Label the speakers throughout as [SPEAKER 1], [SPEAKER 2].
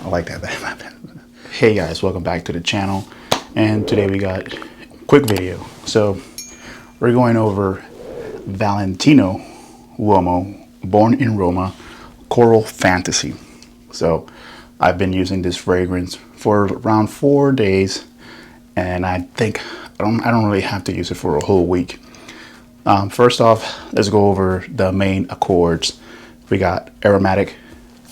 [SPEAKER 1] I like that. Hey guys, welcome back to the channel. And today we got a quick video. So we're going over Valentino UOMO, born in Roma, Coral Fantasy. So I've been using this fragrance for around 4 days, and I think I don't really have to use it for a whole week. First off, let's go over the main accords. We got aromatic,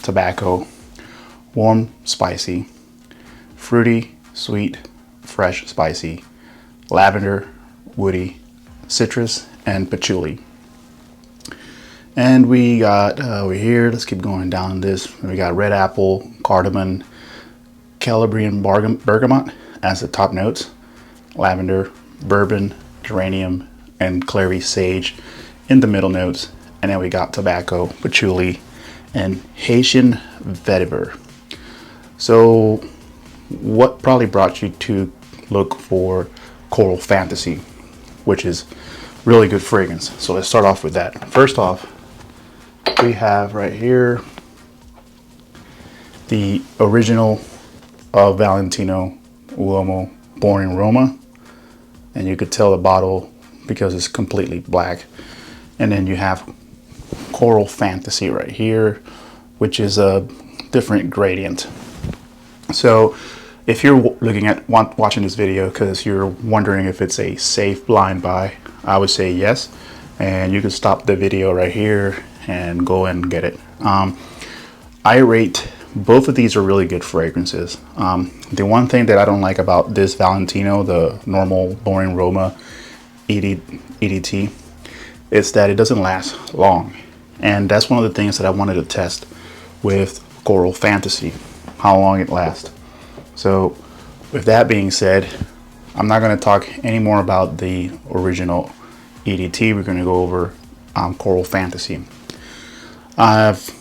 [SPEAKER 1] tobacco, warm, spicy, fruity, sweet, fresh, spicy, lavender, woody, citrus, and patchouli. And we got over here, let's keep going down this. We got red apple, cardamom, Calabrian bergamot as the top notes, lavender, bourbon, geranium, and clary sage in the middle notes. And then we got tobacco, patchouli, and Haitian vetiver. So what probably brought you to look for Coral Fantasy, which is really good fragrance? So let's start off with that. First off, we have right here the original of Valentino UOMO, born in Roma, and you could tell the bottle because it's completely black. And then you have Coral Fantasy right here, which is a different gradient. So if you're looking at watching this video because you're wondering if it's a safe blind buy, I would say yes, and you can stop the video right here and go and get it. I rate both of these are really good fragrances. The one thing that I don't like about this Valentino, the normal boring Roma EDT, is that it doesn't last long, and that's one of the things that I wanted to test with Coral Fantasy, how long it lasts. So with that being said, I'm not going to talk any more about the original EDT. We're going to go over Coral Fantasy. I've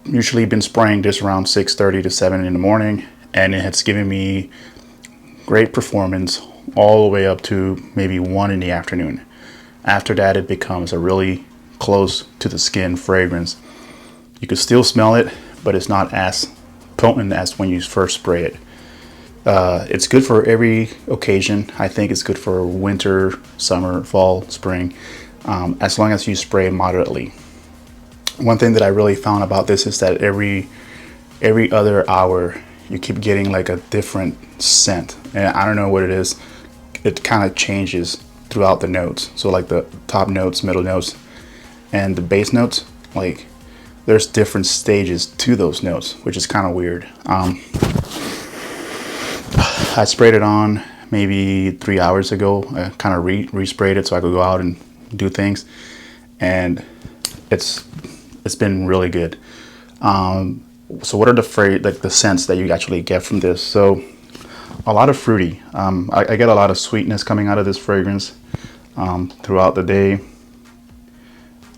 [SPEAKER 1] usually been spraying this around 6:30 to 7 in the morning, and it has given me great performance all the way up to maybe 1 in the afternoon. After that, it becomes a really close to the skin fragrance. You can still smell it, but it's not as potent as when you first spray it. It's good for every occasion. I think it's good for winter, summer, fall, spring, as long as you spray moderately. One thing that I really found about this is that every other hour you keep getting like a different scent, and I don't know what it is. It kind of changes throughout the notes. So like the top notes, middle notes, and the base notes, like there's different stages to those notes, which is kind of weird. I sprayed it on maybe 3 hours ago. I kind of re-sprayed it so I could go out and do things, and it's been really good. So what are the scents that you actually get from this? So a lot of fruity. I get a lot of sweetness coming out of this fragrance throughout the day.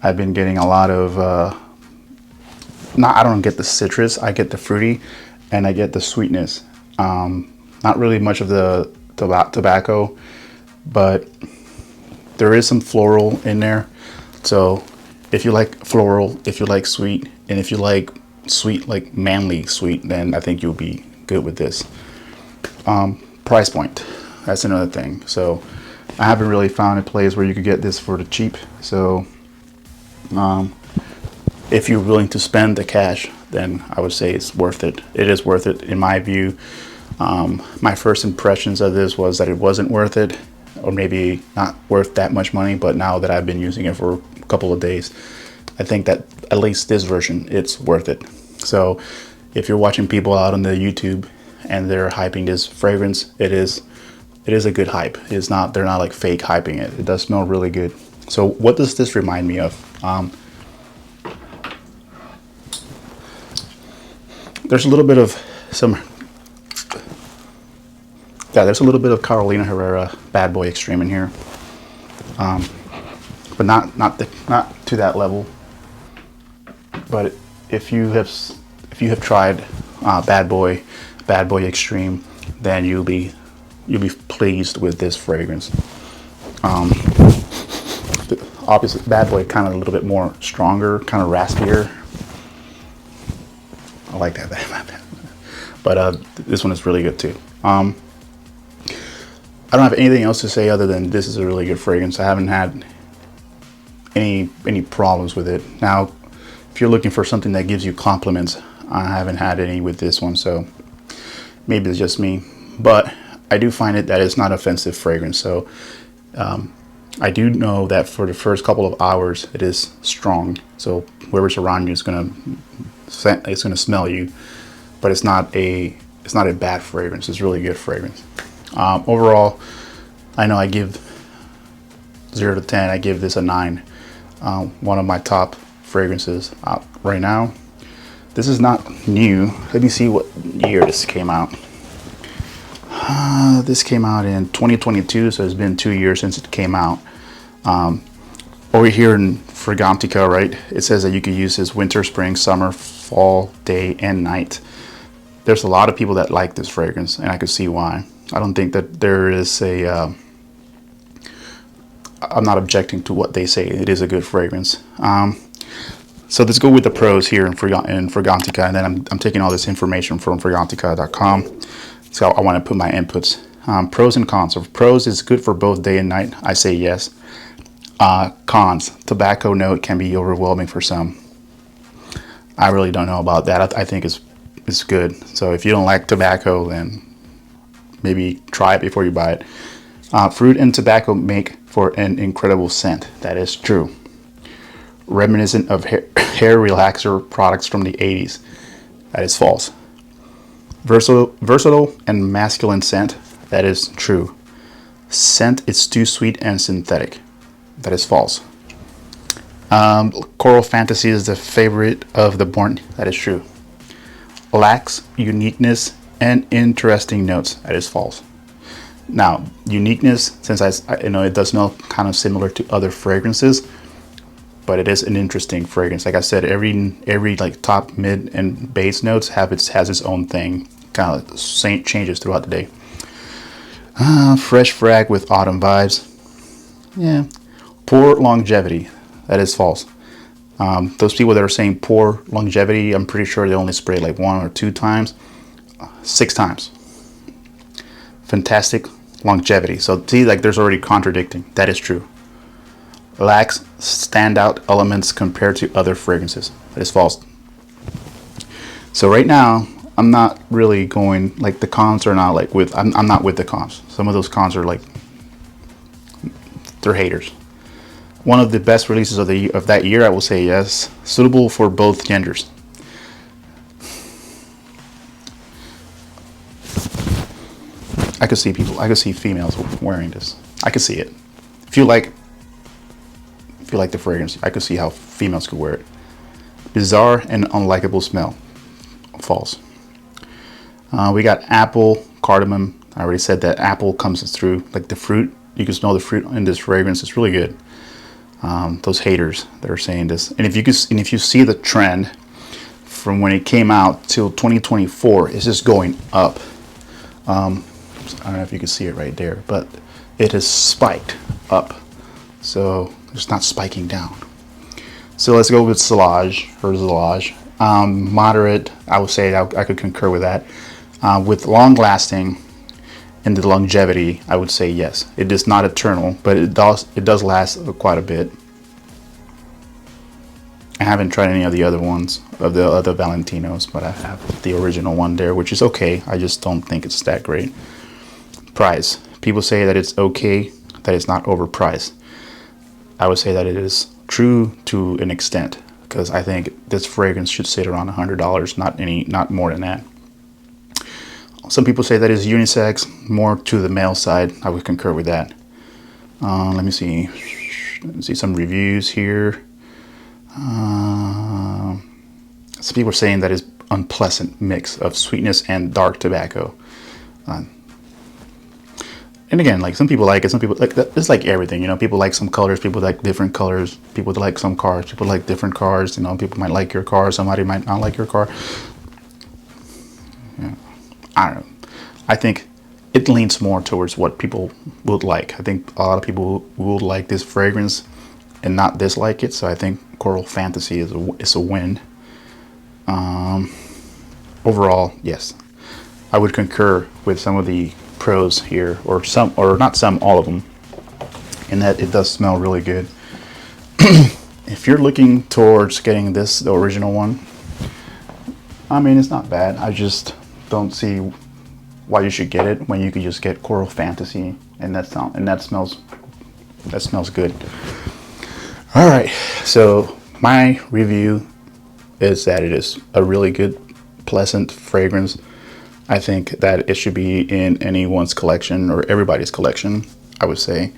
[SPEAKER 1] I've been getting a lot of I don't get the citrus, I get the fruity, and I get the sweetness. Not really much of the tobacco, but there is some floral in there. So if you like floral, if you like sweet, and if you like sweet, like manly sweet, then I think you'll be good with this. Price point, that's another thing. So I haven't really found a place where you could get this for the cheap. So if you're willing to spend the cash, then I would say it's worth it. It is worth it in my view. My first impressions of this was that it wasn't worth it, or maybe not worth that much money, but now that I've been using it for a couple of days, I think that at least this version, it's worth it. So if you're watching people out on the YouTube and they're hyping this fragrance, it is a good hype. It's not, they're not like fake hyping it. It does smell really good. So what does this remind me of? There's a little bit of there's a little bit of Carolina Herrera Bad Boy Extreme in here, but not to that level. But if you have tried Bad Boy Extreme, then you'll be pleased with this fragrance. The opposite, Bad Boy, kind of a little bit more stronger, kind of raspier. I like that. but this one is really good too. I don't have anything else to say other than this is a really good fragrance. I haven't had any problems with it. Now, if you're looking for something that gives you compliments, I haven't had any with this one, so maybe it's just me. But I do find it that it's not offensive fragrance. So I do know that for the first couple of hours, it is strong. So whoever's around you is gonna smell you, but it's not a bad fragrance. It's really good fragrance. Overall, I know I give 0 to 10. I give this a 9. One of my top fragrances out right now. This is not new. Let me see what year this came out. This came out in 2022, so it's been 2 years since it came out. Over here in Fragrantica, right, it says that you can use this winter, spring, summer, fall, day, and night. There's a lot of people that like this fragrance, and I could see why. I don't think that there is a... I'm not objecting to what they say. It is a good fragrance. So let's go with the pros here in Fragrantica, and then I'm taking all this information from Fragrantica.com. So I want to put my inputs. Pros and cons. So pros is good for both day and night. I say yes. Cons. Tobacco note can be overwhelming for some. I really don't know about that. I think it's good. So if you don't like tobacco, then maybe try it before you buy it. Fruit and tobacco make for an incredible scent. That is true. Reminiscent of hair relaxer products from the 80s. That is false. Versatile and masculine scent. That is true. Scent is too sweet and synthetic. That is false. Coral Fantasy is the favorite of the born. That is true. Lacks uniqueness and interesting notes. That is false. Now, uniqueness, since I know it does smell kind of similar to other fragrances, but it is an interesting fragrance. Like I said, every like top, mid, and base notes has its own thing. Kind of changes throughout the day. Fresh frag with autumn vibes. Yeah. Poor longevity. That is false. Those people that are saying poor longevity, I'm pretty sure they only spray like 1 or 2 times. 6 times. Fantastic longevity. So see, like there's already contradicting. That is true. Lacks standout elements compared to other fragrances. That is false. So right now, I'm not really going, like the cons are not like with, I'm not with the cons. Some of those cons are like, they're haters. One of the best releases of that year, I will say yes. Suitable for both genders. I could see females wearing this. I could see it. If you like the fragrance, I could see how females could wear it. Bizarre and unlikable smell. False. We got apple, cardamom. I already said that apple comes through, like the fruit. You can smell the fruit in this fragrance. It's really good. Those haters that are saying this, and if you see the trend from when it came out till 2024, it's just going up. I don't know if you can see it right there, but it has spiked up. So it's not spiking down. So let's go with Zalage. Moderate, I would say I could concur with that. With long lasting and the longevity, I would say yes. It is not eternal, but it does last quite a bit. I haven't tried any of the other ones, of the other Valentinos, but I have the original one there, which is okay. I just don't think it's that great. Price. People say that it's okay, that it's not overpriced. I would say that it is true to an extent, because I think this fragrance should sit around $100, not more than that. Some people say that it's unisex, more to the male side. I would concur with that. Let me see some reviews here. Some people are saying that it's unpleasant mix of sweetness and dark tobacco. And again, like some people like it, some people like that. It's like everything, you know. People like some colors, people like different colors. People like some cars, people like different cars. You know, people might like your car, somebody might not like your car. Yeah. I don't know. I think it leans more towards what people would like. I think a lot of people will like this fragrance and not dislike it. So I think Coral Fantasy is a win. Overall, yes. I would concur with some of the pros here, or some, or not some, all of them, in that it does smell really good. If you're looking towards getting this, the original one, I mean, it's not bad. I just don't see why you should get it when you could just get Coral Fantasy, and that smells good. All right, so my review is that it is a really good, pleasant fragrance. I think that it should be in anyone's collection, or everybody's collection, I would say.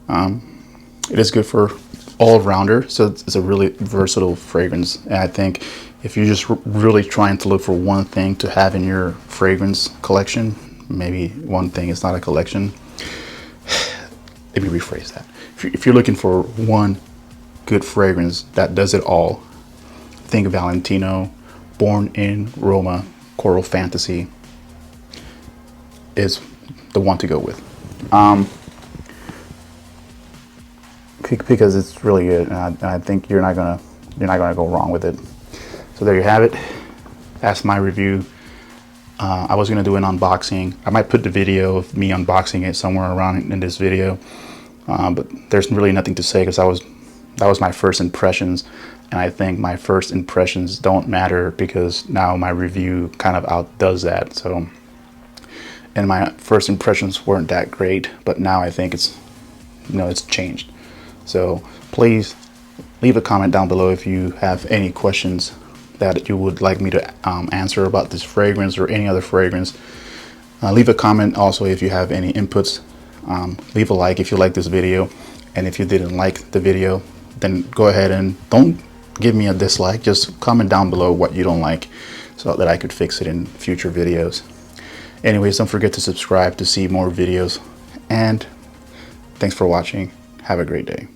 [SPEAKER 1] It is good for all-rounder, so it's a really versatile fragrance. And I think if you're just really trying to look for one thing to have in your fragrance collection, maybe one thing is not a collection. Let me rephrase that. If you're looking for one good fragrance that does it all, think Valentino, Born in Roma, Coral Fantasy is the one to go with. Because it's really good, and I think you're not gonna go wrong with it. So there you have it. That's my review. I was gonna do an unboxing. I might put the video of me unboxing it somewhere around in this video, but there's really nothing to say because that was my first impressions, and I think my first impressions don't matter because now my review kind of outdoes that. So, and my first impressions weren't that great, but now I think it's changed. So please leave a comment down below if you have any questions that you would like me to answer about this fragrance or any other fragrance. Leave a comment also if you have any inputs. Leave a like if you like this video, and if you didn't like the video, then go ahead and don't give me a dislike. Just comment down below what you don't like so that I could fix it in future videos. Anyways, don't forget to subscribe to see more videos, and thanks for watching. Have a great day.